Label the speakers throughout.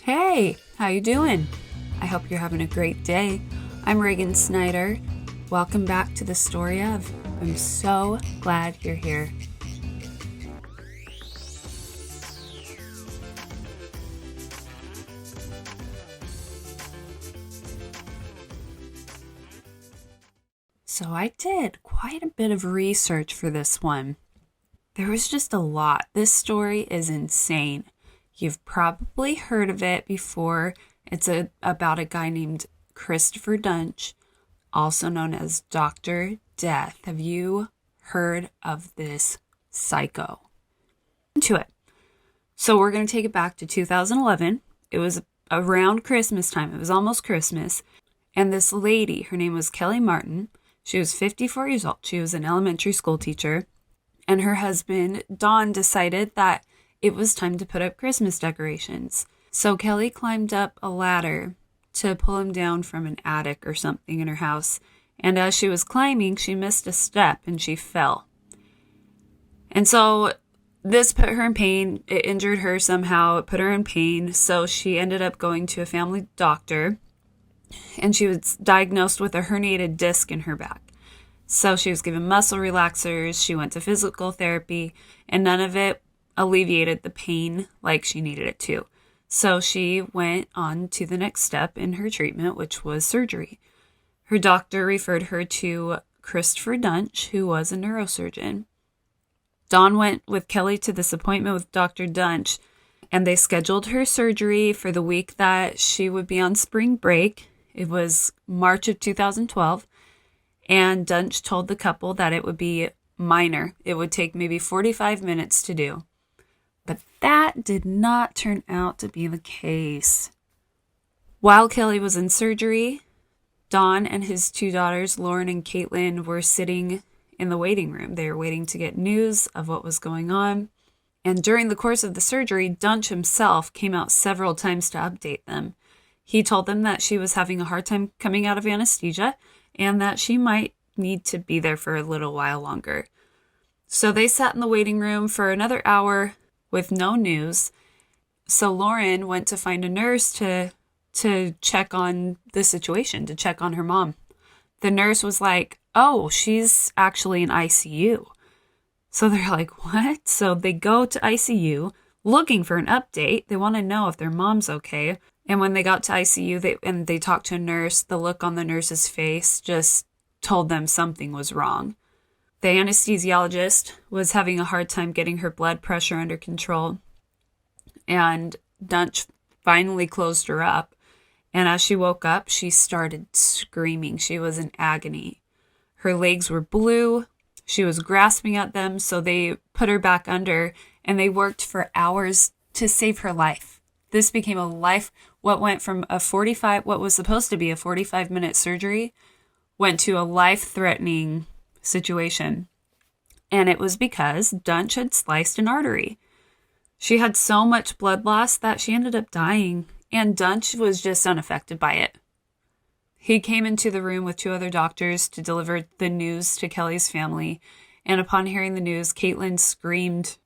Speaker 1: Hey, how you doing? I hope you're having a great day. I'm Reagan Snyder. Welcome back to the story of. I'm so glad you're here. So I did quite a bit of research for this one. There was just a lot. This story is insane. You've probably heard of it before. It's about a guy named Christopher Duntsch, also known as Dr. Death. Have you heard of this psycho? Into it. So we're going to take it back to 2011. It was around Christmas time. It was almost Christmas. And this lady, her name was Kelly Martin. She was 54 years old. She was an elementary school teacher. And her husband, Don, decided that it was time to put up Christmas decorations. So Kelly climbed up a ladder to pull him down from an attic or something in her house. And as she was climbing, she missed a step and she fell. And so this put her in pain. It injured her somehow. It put her in pain. So she ended up going to a family doctor. And she was diagnosed with a herniated disc in her back. So she was given muscle relaxers. She went to physical therapy. And none of it alleviated the pain like she needed it to. So she went on to the next step in her treatment, which was surgery. Her doctor referred her to Christopher Duntsch, who was a neurosurgeon. Dawn went with Kelly to this appointment with Dr. Duntsch, and they scheduled her surgery for the week that she would be on spring break. It was March of 2012, and Duntsch told the couple that it would be minor. It would take maybe 45 minutes to do. But that did not turn out to be the case. While Kelly was in surgery, Don and his two daughters, Lauren and Caitlin, were sitting in the waiting room. They were waiting to get news of what was going on. And during the course of the surgery, Duntsch himself came out several times to update them. He told them that she was having a hard time coming out of anesthesia and that she might need to be there for a little while longer. So they sat in the waiting room for another hour with no news. So Lauren went to find a nurse to check on the situation, to check on her mom. The nurse was like, "Oh, she's actually in ICU." So they're like, "What?" So they go to ICU looking for an update. They want to know if their mom's okay. And when they got to ICU they talked to a nurse, the look on the nurse's face just told them something was wrong. The anesthesiologist was having a hard time getting her blood pressure under control. And Duntsch finally closed her up. And as she woke up, she started screaming. She was in agony. Her legs were blue. She was grasping at them. So they put her back under and they worked for hours to save her life. This became a life. What went from what was supposed to be a 45-minute surgery went to a life-threatening situation. And it was because Duntsch had sliced an artery. She had so much blood loss that she ended up dying, and Duntsch was just unaffected by it. He came into the room with two other doctors to deliver the news to Kelly's family, and upon hearing the news, Caitlin screamed.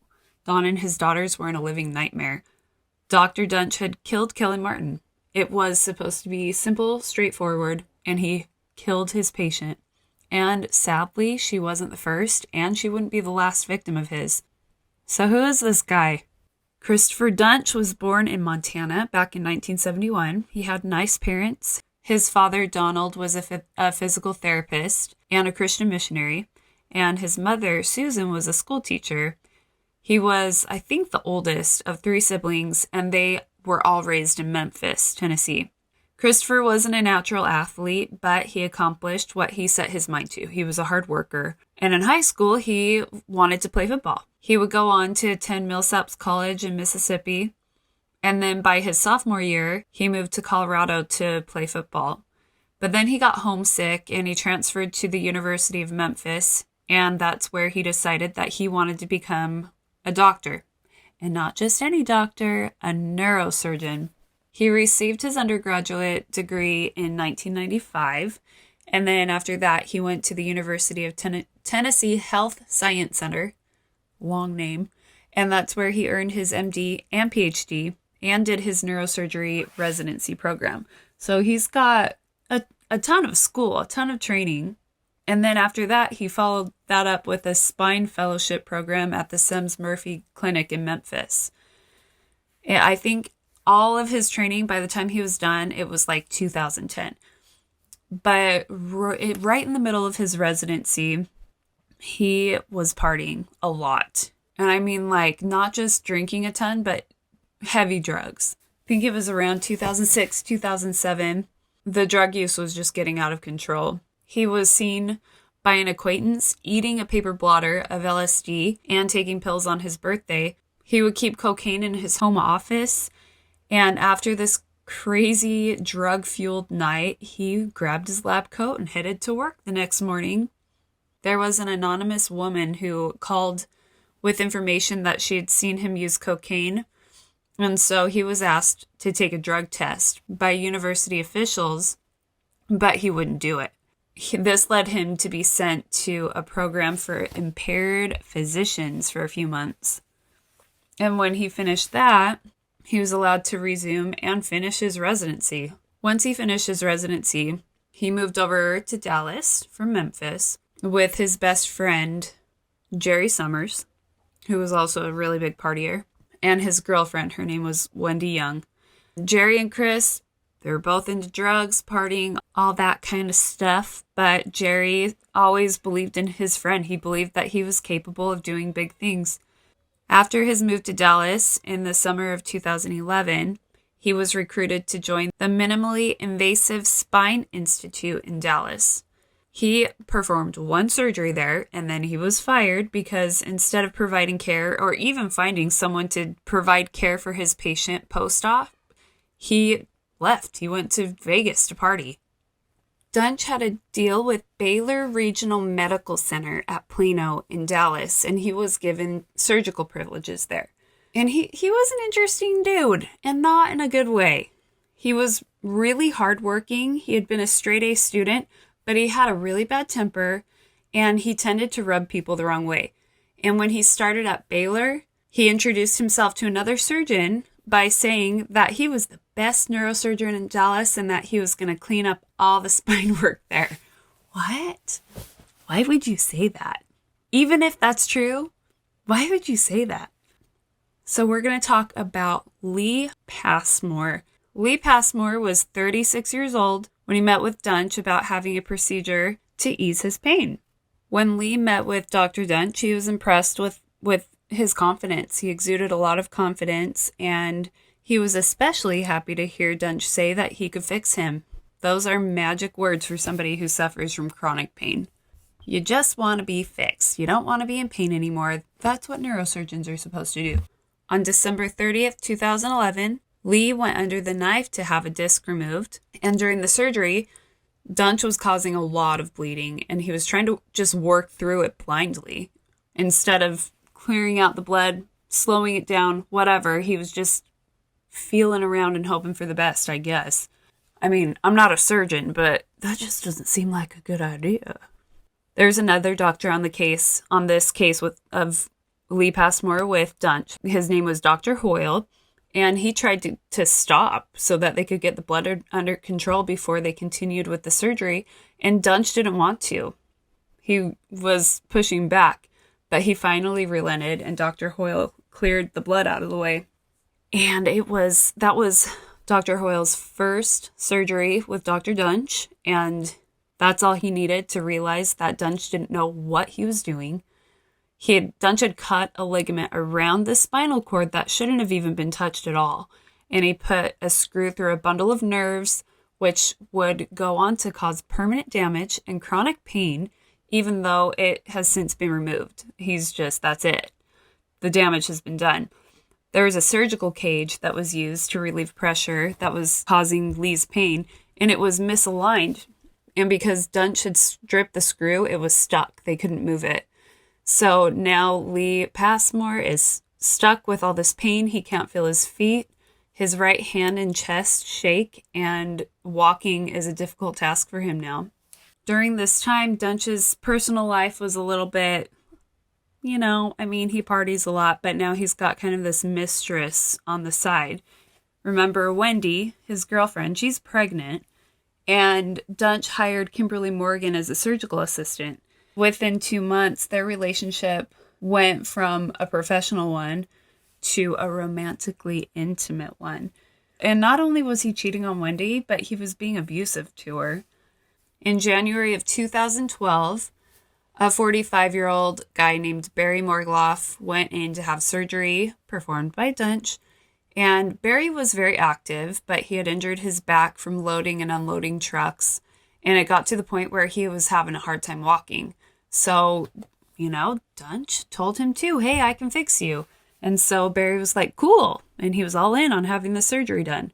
Speaker 1: Don and his daughters were in a living nightmare. Dr. Duntsch had killed Kelly Martin. It was supposed to be simple, straightforward, and he killed his patient. And sadly, she wasn't the first, and she wouldn't be the last victim of his. So who is this guy? Christopher Duntsch was born in Montana back in 1971. He had nice parents. His father, Donald, was a physical therapist and a Christian missionary, and his mother, Susan, was a school teacher. He was, I think, the oldest of three siblings, and they were all raised in Memphis, Tennessee. Christopher wasn't a natural athlete, but he accomplished what he set his mind to. He was a hard worker. And in high school, he wanted to play football. He would go on to attend Millsaps College in Mississippi. And then by his sophomore year, he moved to Colorado to play football. But then he got homesick and he transferred to the University of Memphis. And that's where he decided that he wanted to become a doctor. And not just any doctor, a neurosurgeon. He received his undergraduate degree in 1995, and then after that, he went to the University of Tennessee Health Science Center, long name, and that's where he earned his MD and PhD and did his neurosurgery residency program. So he's got a ton of school, a ton of training. And then after that, he followed that up with a spine fellowship program at the Sims Murphy Clinic in Memphis. And I think all of his training, by the time he was done, it was like 2010. But right in the middle of his residency, he was partying a lot. And I mean, like, not just drinking a ton, but heavy drugs. I think it was around 2006, 2007. The drug use was just getting out of control. He was seen by an acquaintance eating a paper blotter of LSD and taking pills on his birthday. He would keep cocaine in his home office. And after this crazy drug-fueled night, he grabbed his lab coat and headed to work the next morning. There was an anonymous woman who called with information that she had seen him use cocaine. And so he was asked to take a drug test by university officials, but he wouldn't do it. This led him to be sent to a program for impaired physicians for a few months. And when he finished that, he was allowed to resume and finish his residency. Once he finished his residency, he moved over to Dallas from Memphis with his best friend, Jerry Summers, who was also a really big partier, and his girlfriend. Her name was Wendy Young. Jerry and Chris, they were both into drugs, partying, all that kind of stuff. But Jerry always believed in his friend. He believed that he was capable of doing big things. After his move to Dallas in the summer of 2011, he was recruited to join the Minimally Invasive Spine Institute in Dallas. He performed one surgery there, and then he was fired because instead of providing care or even finding someone to provide care for his patient post-op, he left. He went to Vegas to party. Duntsch had a deal with Baylor Regional Medical Center at Plano in Dallas, and he was given surgical privileges there. And he was an interesting dude, and not in a good way. He was really hardworking. He had been a straight-A student, but he had a really bad temper, and he tended to rub people the wrong way. And when he started at Baylor, he introduced himself to another surgeon by saying that he was the best neurosurgeon in Dallas and that he was going to clean up all the spine work there. What? Why would you say that? Even if that's true, why would you say that? So we're going to talk about Lee Passmore. Lee Passmore was 36 years old when he met with Duntsch about having a procedure to ease his pain. When Lee met with Dr. Duntsch, he was impressed with his confidence. He exuded a lot of confidence, and he was especially happy to hear Duntsch say that he could fix him. Those are magic words for somebody who suffers from chronic pain. You just want to be fixed. You don't want to be in pain anymore. That's what neurosurgeons are supposed to do. On December 30th, 2011, Lee went under the knife to have a disc removed, and during the surgery, Duntsch was causing a lot of bleeding, and he was trying to just work through it blindly. Instead of clearing out the blood, slowing it down, whatever, he was just feeling around and hoping for the best, I guess. I mean, I'm not a surgeon, but that just doesn't seem like a good idea. There's another doctor on this case of Lee Passmore with Duntsch. His name was Dr. Hoyle, and he tried to stop so that they could get the blood under control before they continued with the surgery, and Duntsch didn't want to. He was pushing back, but he finally relented, and Dr. Hoyle cleared the blood out of the way. And that was Dr. Hoyle's first surgery with Dr. Duntsch, and that's all he needed to realize that Duntsch didn't know what he was doing. Duntsch had cut a ligament around the spinal cord that shouldn't have even been touched at all, and he put a screw through a bundle of nerves, which would go on to cause permanent damage and chronic pain, even though it has since been removed. That's it. The damage has been done. There was a surgical cage that was used to relieve pressure that was causing Lee's pain, and it was misaligned. And because Duntsch had stripped the screw, it was stuck. They couldn't move it. So now Lee Passmore is stuck with all this pain. He can't feel his feet. His right hand and chest shake, and walking is a difficult task for him now. During this time, Duntsch's personal life was a little bit, he parties a lot, but now he's got kind of this mistress on the side. Remember Wendy, his girlfriend, she's pregnant, and Duntsch hired Kimberly Morgan as a surgical assistant. Within 2 months, their relationship went from a professional one to a romantically intimate one. And not only was he cheating on Wendy, but he was being abusive to her. In January of 2012, a 45-year-old guy named Barry Morgloff went in to have surgery performed by Duntsch. And Barry was very active, but he had injured his back from loading and unloading trucks. And it got to the point where he was having a hard time walking. So, Duntsch told him too, hey, I can fix you. And so Barry was like, cool. And he was all in on having the surgery done.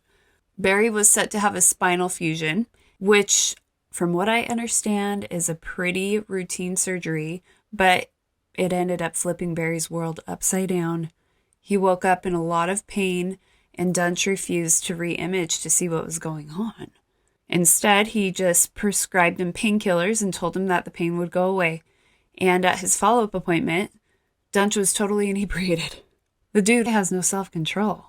Speaker 1: Barry was set to have a spinal fusion, which, from what I understand, is a pretty routine surgery, but it ended up flipping Barry's world upside down. He woke up in a lot of pain, and Duntsch refused to re-image to see what was going on. Instead, he just prescribed him painkillers and told him that the pain would go away. And at his follow-up appointment, Duntsch was totally inebriated. The dude has no self-control.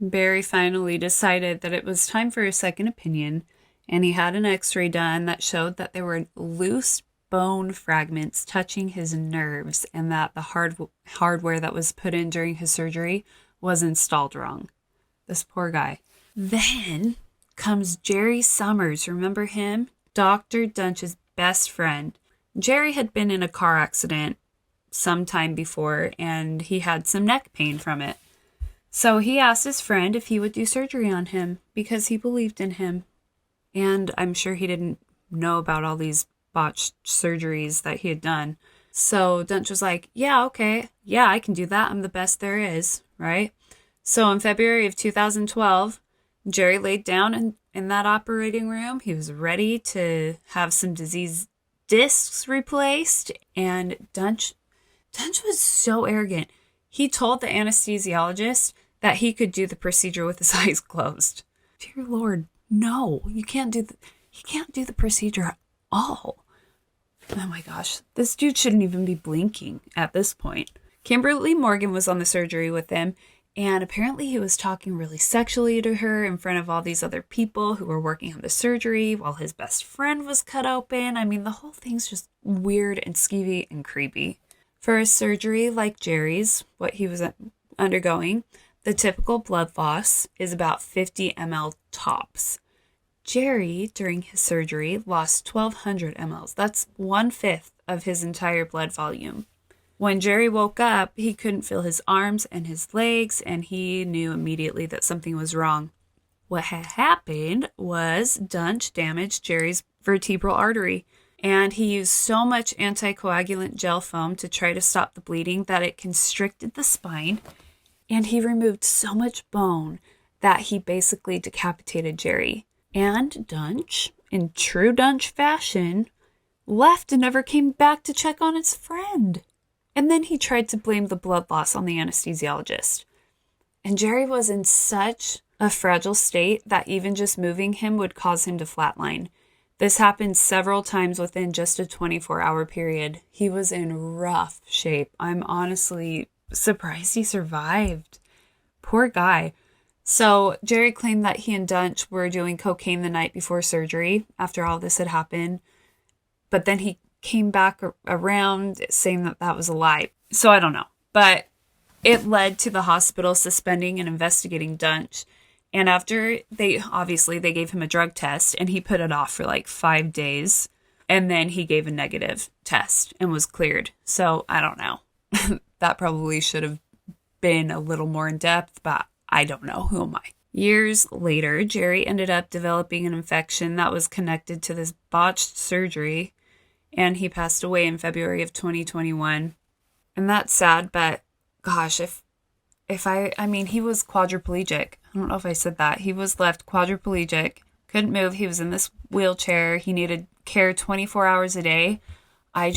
Speaker 1: Barry finally decided that it was time for a second opinion, and he had an x-ray done that showed that there were loose bone fragments touching his nerves and that the hardware that was put in during his surgery was installed wrong. This poor guy. Then comes Jerry Summers. Remember him? Dr. Duntsch's best friend. Jerry had been in a car accident some time before, and he had some neck pain from it. So he asked his friend if he would do surgery on him because he believed in him. And I'm sure he didn't know about all these botched surgeries that he had done. So Duntsch was like, yeah, okay. Yeah, I can do that. I'm the best there is, right? So in February of 2012, Jerry laid down in that operating room. He was ready to have some diseased discs replaced. And Duntsch was so arrogant. He told the anesthesiologist that he could do the procedure with his eyes closed. Dear Lord, no, you can't do the procedure at all. Oh my gosh, this dude shouldn't even be blinking at this point. Kimberly Morgan was on the surgery with him, and apparently he was talking really sexually to her in front of all these other people who were working on the surgery while his best friend was cut open. I mean, the whole thing's just weird and skeevy and creepy. For a surgery like Jerry's, what he was undergoing, the typical blood loss is about 50 ml tops. Jerry, during his surgery, lost 1,200 mLs. That's 1/5 of his entire blood volume. When Jerry woke up, he couldn't feel his arms and his legs, and he knew immediately that something was wrong. What had happened was Duntsch damaged Jerry's vertebral artery, and he used so much anticoagulant gel foam to try to stop the bleeding that it constricted the spine, and he removed so much bone that he basically decapitated Jerry. And Duntsch, in true Duntsch fashion, left and never came back to check on his friend. And then he tried to blame the blood loss on the anesthesiologist. And Jerry was in such a fragile state that even just moving him would cause him to flatline. This happened several times within just a 24-hour period. He was in rough shape. I'm honestly surprised he survived. Poor guy. So Jerry claimed that he and Duntsch were doing cocaine the night before surgery after all this had happened. But then he came back around saying that that was a lie. So I don't know. But it led to the hospital suspending and investigating Duntsch. And after they gave him a drug test, and he put it off for like 5 days. And then he gave a negative test and was cleared. So I don't know. That probably should have been a little more in depth, but I don't know. Who am I? Years later, Jerry ended up developing an infection that was connected to this botched surgery, and he passed away in February of 2021. And that's sad, but gosh, I mean, he was quadriplegic. I don't know if I said that. He was left quadriplegic, couldn't move. He was in this wheelchair. He needed care 24 hours a day. I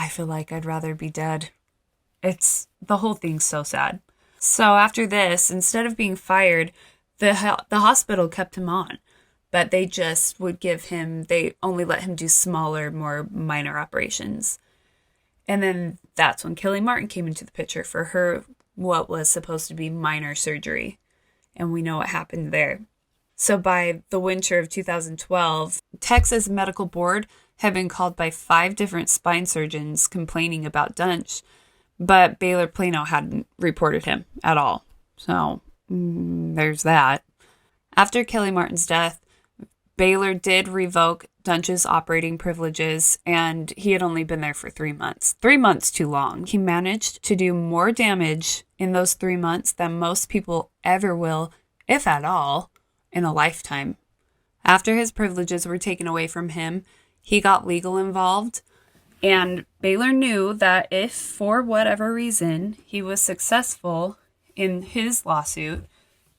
Speaker 1: feel like I'd rather be dead. The whole thing's so sad. So after this, instead of being fired, the hospital kept him on. But they just would they only let him do smaller, more minor operations. And then that's when Kelly Martin came into the picture for her, what was supposed to be minor surgery. and we know what happened there. So by the winter of 2012, Texas Medical Board had been called by 5 different spine surgeons complaining about Duntsch, but Baylor Plano hadn't reported him at all. So there's that. After Kelly Martin's death, Baylor did revoke Duntsch's operating privileges, and he had only been there for 3 months. 3 months too long. He managed to do more damage in those 3 months than most people ever will, if at all, in a lifetime. After his privileges were taken away from him, he got legal involved, and Baylor knew that if, for whatever reason, he was successful in his lawsuit,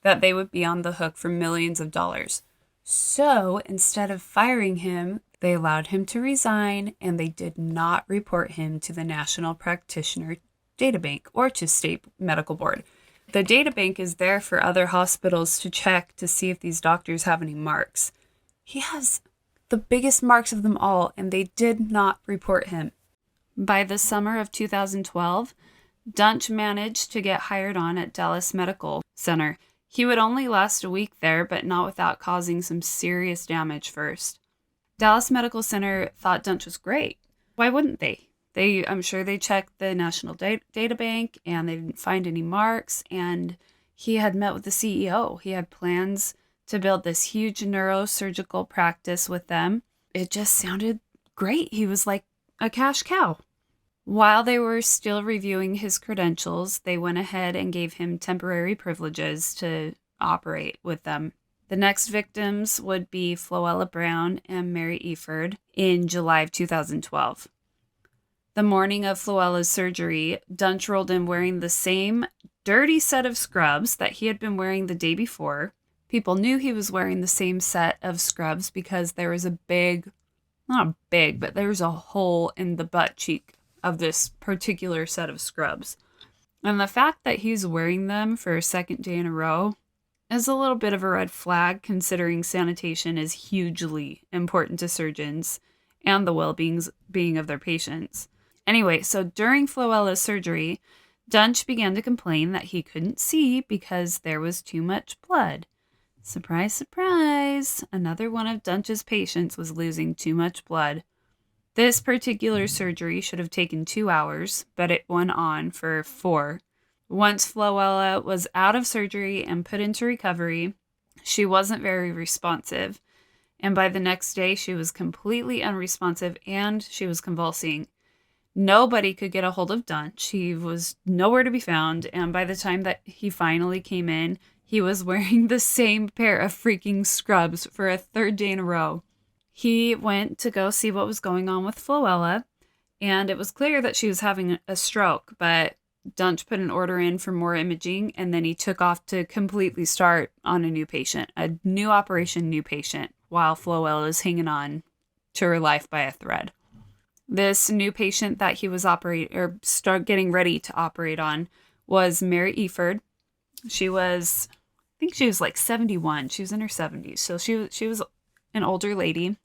Speaker 1: that they would be on the hook for millions of dollars. So instead of firing him, they allowed him to resign, and they did not report him to the National Practitioner Databank or to State Medical Board. The databank is there for other hospitals to check to see if these doctors have any marks. He has the biggest marks of them all, and they did not report him. By the summer of 2012, Duntsch managed to get hired on at Dallas Medical Center. He would only last a week there, but not without causing some serious damage first. Dallas Medical Center thought Duntsch was great. Why wouldn't they? I'm sure they checked the National Databank, and they didn't find any marks, and he had met with the CEO. He had plans to build this huge neurosurgical practice with them. It just sounded great. He was like a cash cow. While they were still reviewing his credentials, they went ahead and gave him temporary privileges to operate with them. The next victims would be Floella Brown and Mary Eford in July of 2012. The morning of Floella's surgery, Duntsch rolled in wearing the same dirty set of scrubs that he had been wearing the day before. People knew he was wearing the same set of scrubs because there was but there was a hole in the butt cheek of this particular set of scrubs. And the fact that he's wearing them for a second day in a row is a little bit of a red flag, considering sanitation is hugely important to surgeons and the well-being of their patients. Anyway, so during Floella's surgery, Duntsch began to complain that he couldn't see because there was too much blood. Surprise, surprise, another one of Duntsch's patients was losing too much blood. This particular surgery should have taken 2 hours, but it went on for 4. Once Floella was out of surgery and put into recovery, she wasn't very responsive, and by the next day she was completely unresponsive and she was convulsing. Nobody could get a hold of Duntsch. He was nowhere to be found, and by the time that he finally came in, he was wearing the same pair of freaking scrubs for a 3rd day in a row. He went to go see what was going on with Floella, and it was clear that she was having a stroke, but Duntsch put an order in for more imaging, and then he took off to completely start on a new patient, a new operation, new patient, while Floella is hanging on to her life by a thread. This new patient that he was getting ready to operate on was Mary Eford. I think she was like 71. She was in her 70s. So she was an older lady,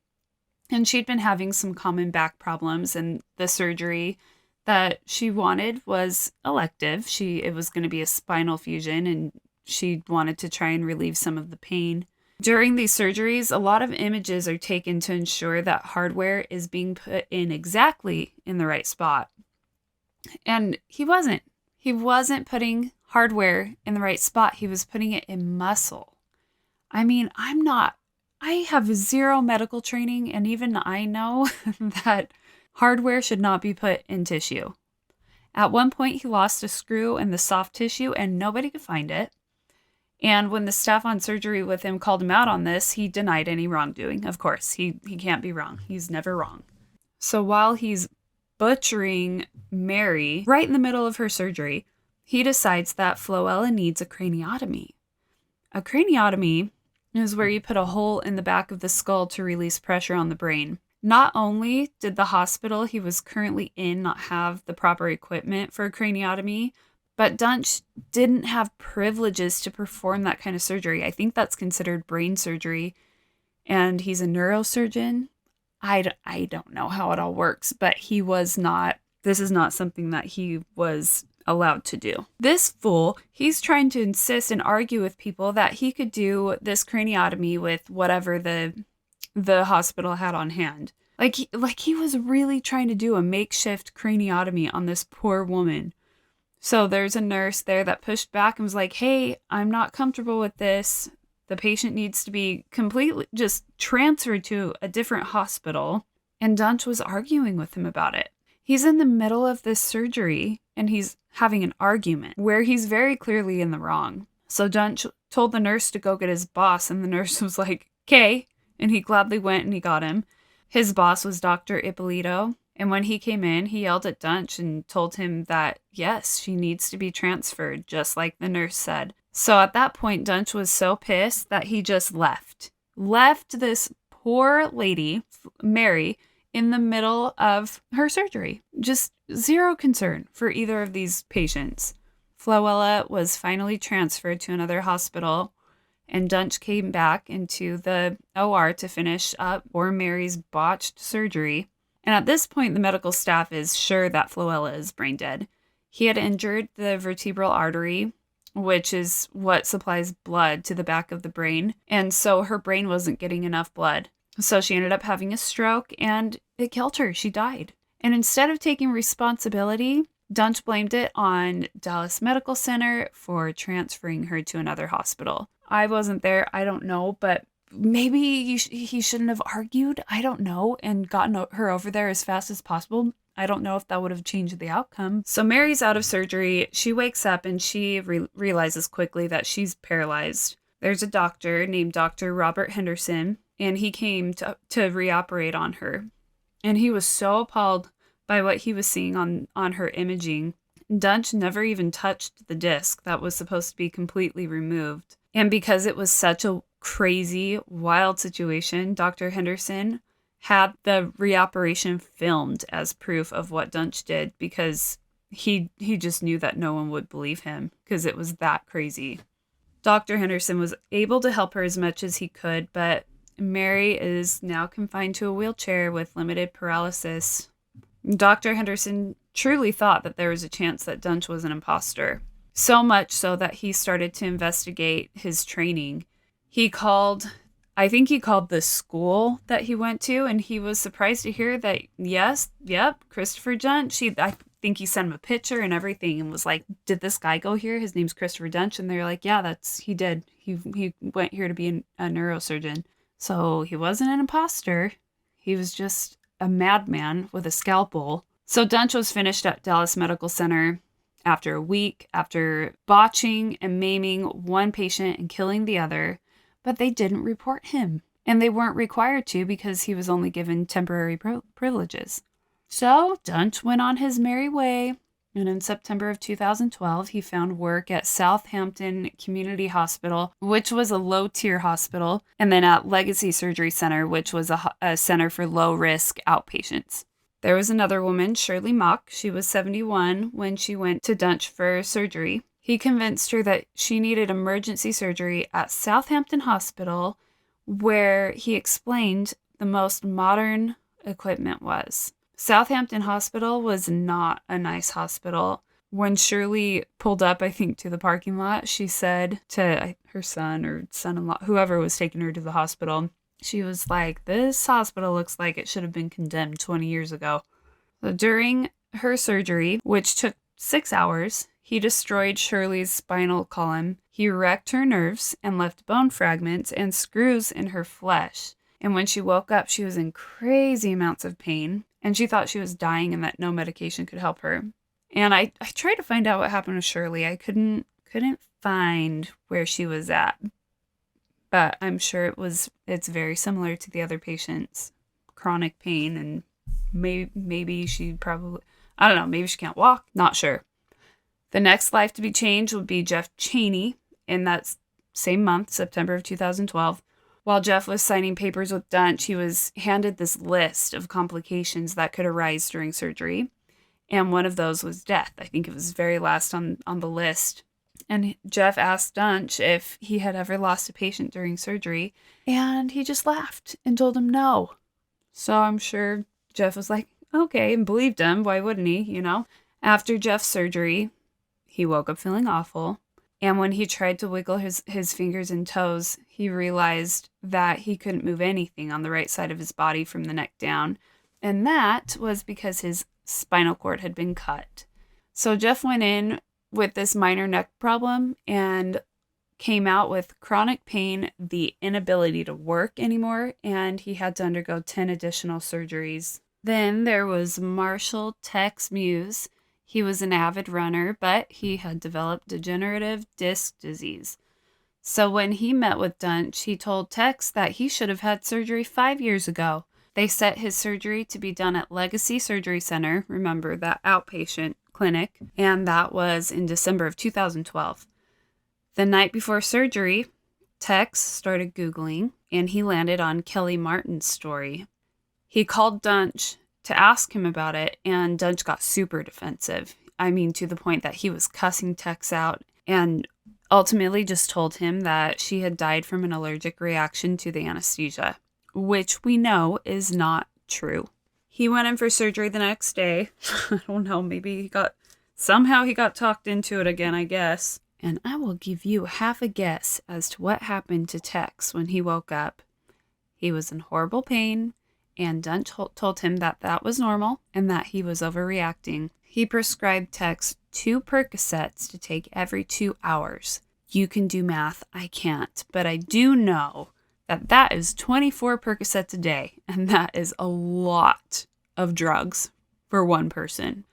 Speaker 1: and she'd been having some common back problems, and the surgery that she wanted was elective. It was going to be a spinal fusion, and she wanted to try and relieve some of the pain. During these surgeries, a lot of images are taken to ensure that hardware is being put in exactly in the right spot. And he wasn't. He wasn't putting hardware in the right spot. He was putting it in muscle. I mean, I have 0 medical training, and even I know that hardware should not be put in tissue. At one point, he lost a screw in the soft tissue, and nobody could find it. And when the staff on surgery with him called him out on this, he denied any wrongdoing. Of course, he can't be wrong. He's never wrong. So while he's butchering Mary right in the middle of her surgery, he decides that Floella needs a craniotomy. A craniotomy is where you put a hole in the back of the skull to release pressure on the brain. Not only did the hospital he was currently in not have the proper equipment for a craniotomy, but Duntsch didn't have privileges to perform that kind of surgery. I think that's considered brain surgery, and he's a neurosurgeon. I don't know how it all works, but this is not something that he was allowed to do. This fool, he's trying to insist and argue with people that he could do this craniotomy with whatever the hospital had on hand. Like he was really trying to do a makeshift craniotomy on this poor woman. So there's a nurse there that pushed back and was like, hey, I'm not comfortable with this. The patient needs to be completely just transferred to a different hospital. And Duntsch was arguing with him about it. He's in the middle of this surgery and he's having an argument where he's very clearly in the wrong. So Duntsch told the nurse to go get his boss, and the nurse was like, okay. And he gladly went and he got him. His boss was Dr. Ippolito. And when he came in, he yelled at Duntsch and told him that, yes, she needs to be transferred, just like the nurse said. So at that point, Duntsch was so pissed that he just left. Left this poor lady, Mary, in the middle of her surgery. Just zero concern for either of these patients. Floella was finally transferred to another hospital, and Duntsch came back into the OR to finish up poor Mary's botched surgery. And at this point, the medical staff is sure that Floella is brain dead. He had injured the vertebral artery, which is what supplies blood to the back of the brain, and so her brain wasn't getting enough blood. So she ended up having a stroke, and it killed her. She died. And instead of taking responsibility, Duntsch blamed it on Dallas Medical Center for transferring her to another hospital. I wasn't there. I don't know, but maybe he shouldn't have argued. I don't know, and gotten her over there as fast as possible. I don't know if that would have changed the outcome. So Mary's out of surgery. She wakes up and she realizes quickly that she's paralyzed. There's a doctor named Dr. Robert Henderson, and he came to reoperate on her. And he was so appalled by what he was seeing on her imaging. Duntsch never even touched the disc that was supposed to be completely removed. And because it was such a crazy, wild situation, Dr. Henderson had the reoperation filmed as proof of what Duntsch did, because he just knew that no one would believe him because it was that crazy. Dr. Henderson was able to help her as much as he could, but Mary is now confined to a wheelchair with limited paralysis. Dr. Henderson truly thought that there was a chance that Duntsch was an imposter. So much so that he started to investigate his training. I think he called the school that he went to, and he was surprised to hear that, Christopher Duntsch. I think he sent him a picture and everything and was like, did this guy go here? His name's Christopher Duntsch. And they're like, yeah, he did. He went here to be a neurosurgeon. So he wasn't an imposter. He was just a madman with a scalpel. So Duntsch was finished at Dallas Medical Center after a week, after botching and maiming one patient and killing the other, but they didn't report him. And they weren't required to because he was only given temporary privileges. So Duntsch went on his merry way, and in September of 2012, he found work at Southampton Community Hospital, which was a low-tier hospital, and then at Legacy Surgery Center, which was a center for low-risk outpatients. There was another woman, Shirley Mock. She was 71 when she went to Duntsch for surgery. He convinced her that she needed emergency surgery at Southampton Hospital, where he explained the most modern equipment was. Southampton Hospital was not a nice hospital. When Shirley pulled up, I think, to the parking lot, she said to her son or son-in-law, whoever was taking her to the hospital, she was like, this hospital looks like it should have been condemned 20 years ago. So during her surgery, which took 6 hours, he destroyed Shirley's spinal column. He wrecked her nerves and left bone fragments and screws in her flesh. And when she woke up, she was in crazy amounts of pain, and she thought she was dying and that no medication could help her. And I tried to find out what happened with Shirley. I couldn't find where she was at, but I'm sure it's very similar to the other patients. Chronic pain, and maybe she probably, I don't know, maybe she can't walk. Not sure. The next life to be changed would be Jeff Chaney in that same month, September of 2012. While Jeff was signing papers with Duntsch, he was handed this list of complications that could arise during surgery. And one of those was death. I think it was very last on the list. And Jeff asked Duntsch if he had ever lost a patient during surgery. And he just laughed and told him no. So I'm sure Jeff was like, okay, and believed him. Why wouldn't he, After Jeff's surgery, He woke up feeling awful. And when he tried to wiggle his fingers and toes, he realized that he couldn't move anything on the right side of his body from the neck down. And that was because his spinal cord had been cut. So Jeff went in with this minor neck problem and came out with chronic pain, the inability to work anymore, and he had to undergo 10 additional surgeries. Then there was Marshall Tex Muse. He was an avid runner, but he had developed degenerative disc disease. So when he met with Duntsch, he told Tex that he should have had surgery 5 years ago. They set his surgery to be done at Legacy Surgery Center, remember that outpatient clinic, and that was in December of 2012. The night before surgery, Tex started Googling, and he landed on Kelly Martin's story. He called Duntsch to ask him about it, and Duntsch got super defensive. I mean, to the point that he was cussing Tex out, and ultimately just told him that she had died from an allergic reaction to the anesthesia, which we know is not true. He went in for surgery the next day. I don't know, maybe somehow he got talked into it again, I guess. And I will give you half a guess as to what happened to Tex when he woke up. He was in horrible pain, and Duntsch told him that that was normal and that he was overreacting. He prescribed Tex 2 Percocets to take every 2 hours. You can do math, I can't, but I do know that is 24 Percocets a day, and that is a lot of drugs for one person.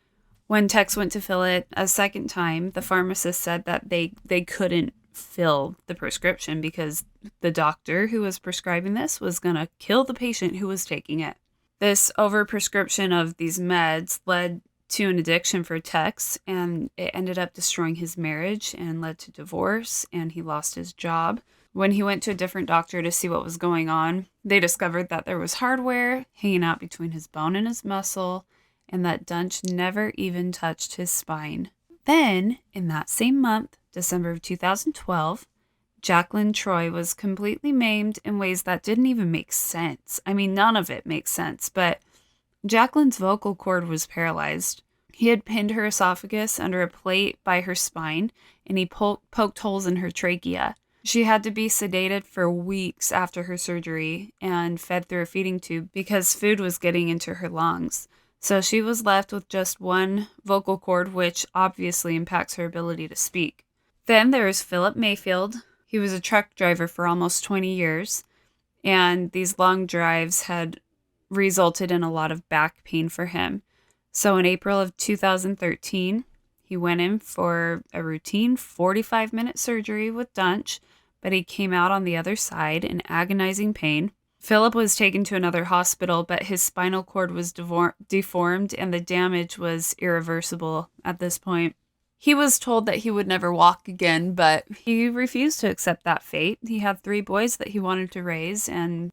Speaker 1: When Tex went to fill it a second time, the pharmacist said that they couldn't fill the prescription because the doctor who was prescribing this was going to kill the patient who was taking it. This overprescription of these meds led to an addiction for Tex, and it ended up destroying his marriage and led to divorce, and he lost his job. When he went to a different doctor to see what was going on, they discovered that there was hardware hanging out between his bone and his muscle, and that Duntsch never even touched his spine. Then, in that same month, December of 2012, Jacqueline Troy was completely maimed in ways that didn't even make sense. I mean, none of it makes sense, but Jacqueline's vocal cord was paralyzed. He had pinned her esophagus under a plate by her spine, and he poked holes in her trachea. She had to be sedated for weeks after her surgery and fed through a feeding tube because food was getting into her lungs. So she was left with just one vocal cord, which obviously impacts her ability to speak. Then there is Philip Mayfield. He was a truck driver for almost 20 years, and these long drives had resulted in a lot of back pain for him. So in April of 2013, he went in for a routine 45-minute surgery with Duntsch, but he came out on the other side in agonizing pain. Philip was taken to another hospital, but his spinal cord was deformed and the damage was irreversible at this point. He was told that he would never walk again, but he refused to accept that fate. He had 3 boys that he wanted to raise, and,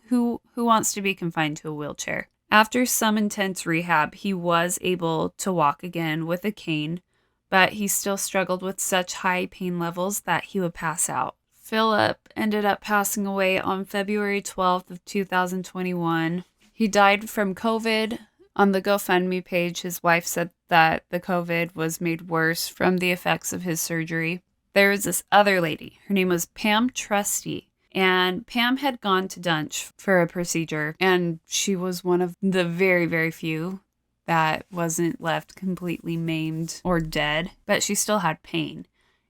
Speaker 1: who wants to be confined to a wheelchair? After some intense rehab, he was able to walk again with a cane, but he still struggled with such high pain levels that he would pass out. Philip ended up passing away on February 12th of 2021. He died from COVID. On the GoFundMe page, his wife said that the COVID was made worse from the effects of his surgery. There was this other lady. Her name was Pam Trusty. And Pam had gone to Duntsch for a procedure, and she was one of the very, very few that wasn't left completely maimed or dead, but she still had pain.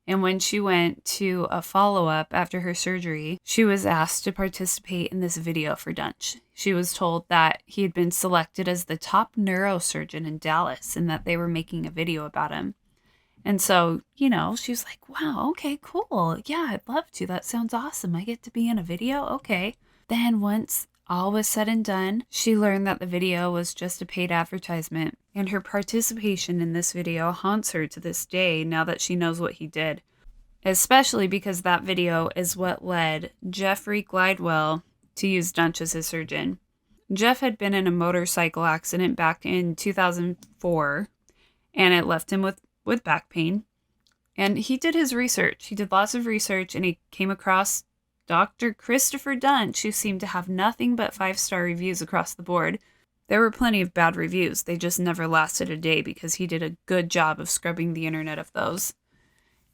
Speaker 1: And when she went to a follow-up after her surgery, she was asked to participate in this video for Duntsch. She was told that he had been selected as the top neurosurgeon in Dallas and that they were making a video about him. And so, she was like, wow, okay, cool. Yeah, I'd love to. That sounds awesome. I get to be in a video? Okay. Then once all was said and done, she learned that the video was just a paid advertisement, and her participation in this video haunts her to this day now that she knows what he did. Especially because that video is what led Jeffrey Glidewell to use Duntsch as his surgeon. Jeff had been in a motorcycle accident back in 2004, and it left him with back pain. And he did his research. He did lots of research, and he came across Dr. Christopher Duntsch, who seemed to have nothing but 5-star reviews across the board. There were plenty of bad reviews. They just never lasted a day because he did a good job of scrubbing the internet of those.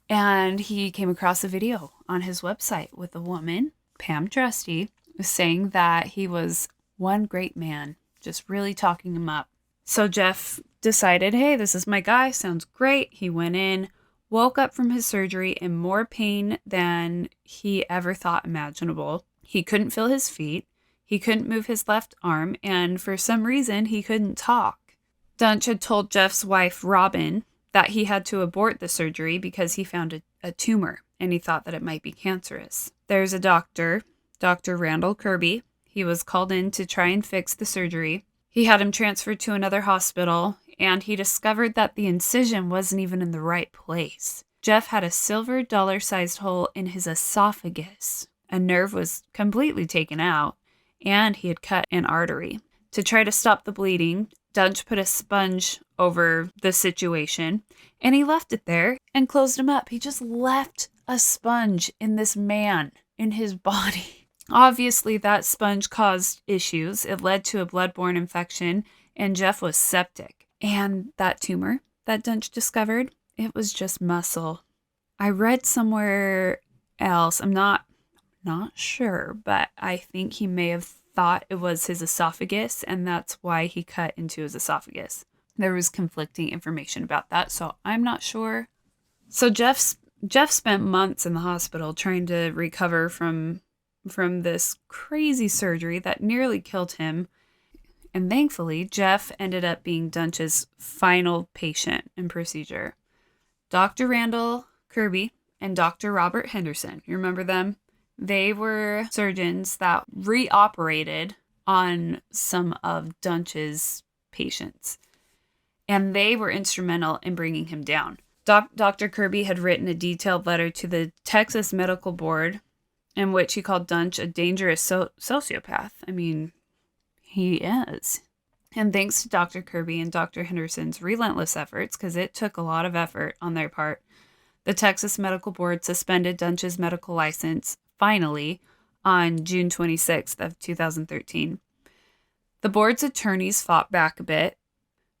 Speaker 1: And he came across a video on his website with a woman, Pam Trusty, saying that he was one great man, just really talking him up. So Jeff decided, hey, this is my guy. Sounds great. He went in, woke up from his surgery in more pain than he ever thought imaginable. He couldn't feel his feet. He couldn't move his left arm. And for some reason, he couldn't talk. Duntsch had told Jeff's wife, Robin, that he had to abort the surgery because he found a tumor and he thought that it might be cancerous. There's a doctor, Dr. Randall Kirby. He was called in to try and fix the surgery. He had him transferred to another hospital, and he discovered that the incision wasn't even in the right place. Jeff had a silver dollar-sized hole in his esophagus. A nerve was completely taken out, and he had cut an artery. To try to stop the bleeding, Duntsch put a sponge over the situation, and he left it there and closed him up. He just left a sponge in this man, in his body. Obviously, that sponge caused issues. It led to a bloodborne infection, and Jeff was septic. And that tumor that Duntsch discovered, it was just muscle. I read somewhere else, I'm not sure, but I think he may have thought it was his esophagus, and that's why he cut into his esophagus. There was conflicting information about that, so I'm not sure. So Jeff spent months in the hospital trying to recover from this crazy surgery that nearly killed him. And thankfully, Jeff ended up being Duntsch's final patient and procedure. Dr. Randall Kirby and Dr. Robert Henderson, you remember them? They were surgeons that reoperated on some of Duntsch's patients. And they were instrumental in bringing him down. Dr. Kirby had written a detailed letter to the Texas Medical Board in which he called Duntsch a dangerous sociopath. I mean, he is. And thanks to Dr. Kirby and Dr. Henderson's relentless efforts, because it took a lot of effort on their part, the Texas Medical Board suspended Duntsch's medical license, finally, on June 26th of 2013. The board's attorneys fought back a bit.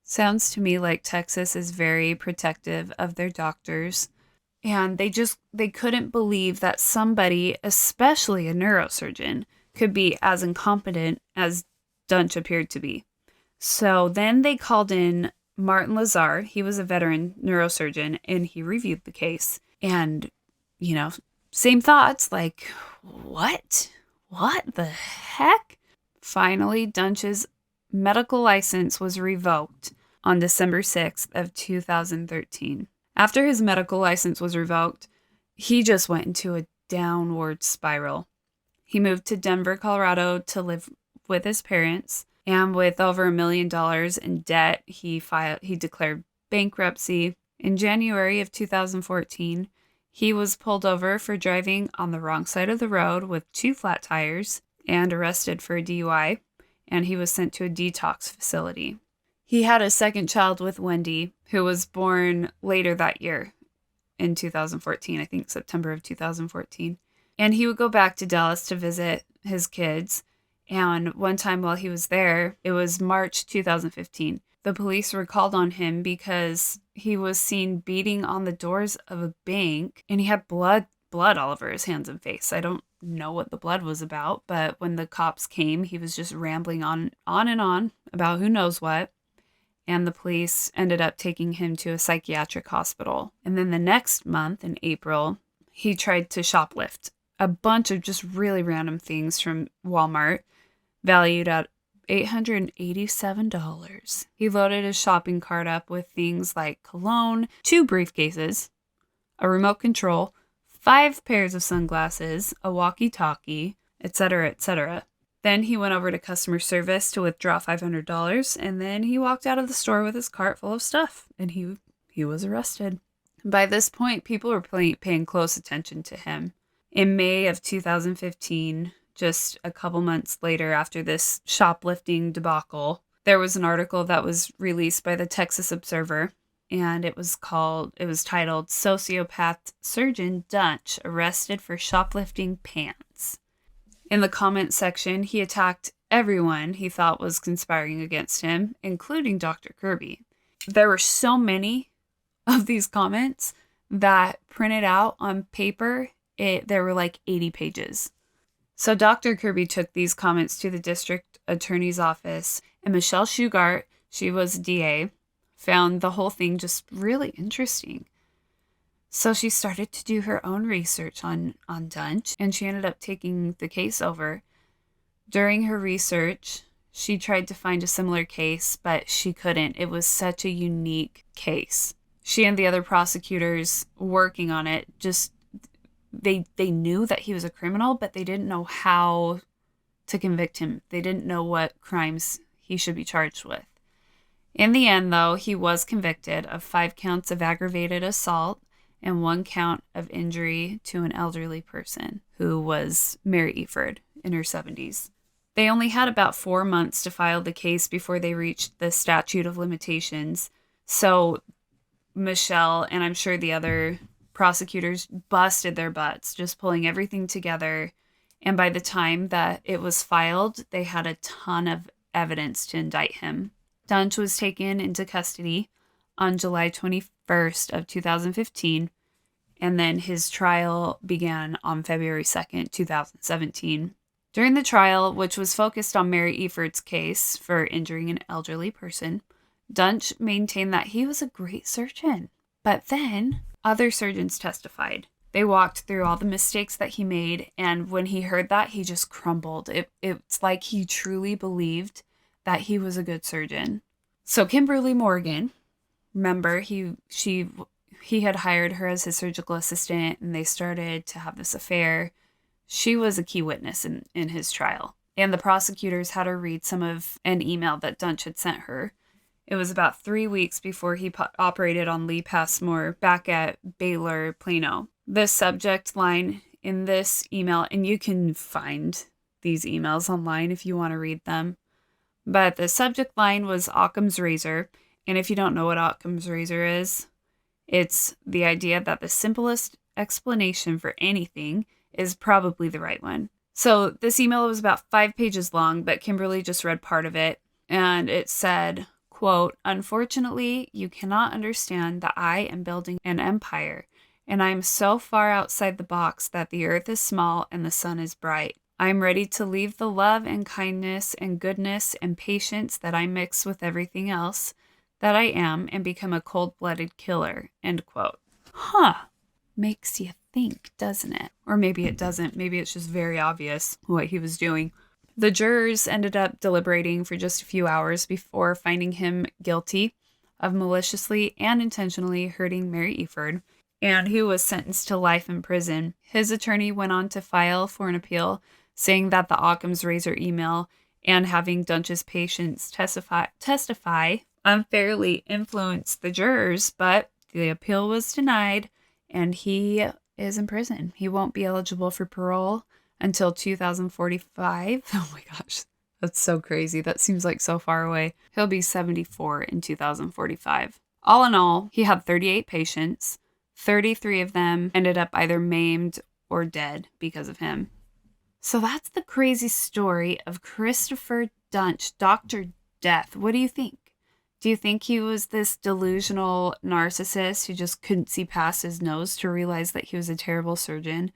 Speaker 1: Sounds to me like Texas is very protective of their doctors. And they couldn't believe that somebody, especially a neurosurgeon, could be as incompetent as Duntsch appeared to be. So then they called in Martin Lazar. He was a veteran neurosurgeon, and he reviewed the case. And, same thoughts, like, what? What the heck? Finally, Duntsch's medical license was revoked on December 6th of 2013. After his medical license was revoked, he just went into a downward spiral. He moved to Denver, Colorado to live with his parents, and with over $1 million in debt, he declared bankruptcy. In January of 2014, he was pulled over for driving on the wrong side of the road with 2 flat tires and arrested for a DUI, and he was sent to a detox facility. He had a second child with Wendy, who was born later that year in 2014, I think September of 2014. And he would go back to Dallas to visit his kids. And one time while he was there, it was March 2015, the police were called on him because he was seen beating on the doors of a bank, and he had blood all over his hands and face. I don't know what the blood was about, but when the cops came, he was just rambling on and on about who knows what. And the police ended up taking him to a psychiatric hospital. And then the next month, in April, he tried to shoplift a bunch of just really random things from Walmart, valued at $887. He loaded his shopping cart up with things like cologne, 2 briefcases, a remote control, 5 pairs of sunglasses, a walkie-talkie, etc., etc. Then he went over to customer service to withdraw $500, and then he walked out of the store with his cart full of stuff, and he was arrested. By this point, people were paying close attention to him. In May of 2015, just a couple months later after this shoplifting debacle, there was an article that was released by the Texas Observer, and it was titled "Sociopath Surgeon Duntsch Arrested for Shoplifting Pants." In the comment section, he attacked everyone he thought was conspiring against him, including Dr. Kirby. There were so many of these comments that printed out on paper, there were like 80 pages. So Dr. Kirby took these comments to the district attorney's office, and Michelle Shugart, she was DA, found the whole thing just really interesting. So she started to do her own research on Duntsch, and she ended up taking the case over. During her research, she tried to find a similar case, but she couldn't. It was such a unique case. She and the other prosecutors working on it just, they knew that he was a criminal, but they didn't know how to convict him. They didn't know what crimes he should be charged with. In the end, though, he was convicted of 5 counts of aggravated assault and 1 count of injury to an elderly person who was Mary Eford in her 70s. They only had about 4 months to file the case before they reached the statute of limitations. So Michelle, and I'm sure the other prosecutors, busted their butts, just pulling everything together. And by the time that it was filed, they had a ton of evidence to indict him. Duntsch was taken into custody on July 21st of 2015, and then his trial began on February 2nd, 2017. During the trial, which was focused on Mary Eford's case for injuring an elderly person, Duntsch maintained that he was a great surgeon. But then other surgeons testified. They walked through all the mistakes that he made, and when he heard that, he just crumbled. It's like he truly believed that he was a good surgeon. So Kimberly Morgan, remember, he had hired her as his surgical assistant, and they started to have this affair. She was a key witness in his trial, and the prosecutors had her read some of an email that Duntsch had sent her. It was about 3 weeks before he operated on Lee Passmore back at Baylor, Plano. The subject line in this email, and you can find these emails online if you want to read them, but the subject line was Occam's razor, and if you don't know what Occam's razor is, it's the idea that the simplest explanation for anything is probably the right one. So this email was about 5 pages long, but Kimberly just read part of it, and it said, quote, "Unfortunately, you cannot understand that I am building an empire, and I am so far outside the box that the earth is small and the sun is bright. I am ready to leave the love and kindness and goodness and patience that I mix with everything else that I am and become a cold-blooded killer," end quote. Makes you think, doesn't it? Or maybe it doesn't. Maybe it's just very obvious what he was doing. The jurors ended up deliberating for just a few hours before finding him guilty of maliciously and intentionally hurting Mary Eford, and he was sentenced to life in prison. His attorney went on to file for an appeal, saying that the Occam's razor email and having Duntsch's patients testify unfairly influenced the jurors, but the appeal was denied, and he is in prison. He won't be eligible for parole until 2045. Oh my gosh, that's so crazy. That seems like so far away. He'll be 74 in 2045. All in all, he had 38 patients. 33 of them ended up either maimed or dead because of him. So that's the crazy story of Christopher Duntsch, Dr. Death. What do you think? Do you think he was this delusional narcissist who just couldn't see past his nose to realize that he was a terrible surgeon?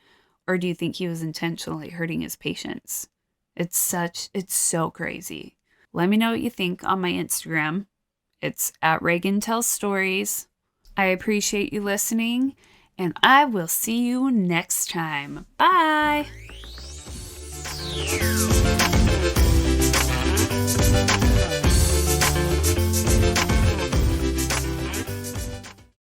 Speaker 1: Or do you think he was intentionally hurting his patients? It's so crazy. Let me know what you think on my Instagram. It's at Reagan Tells Stories. I appreciate you listening, and I will see you next time. Bye!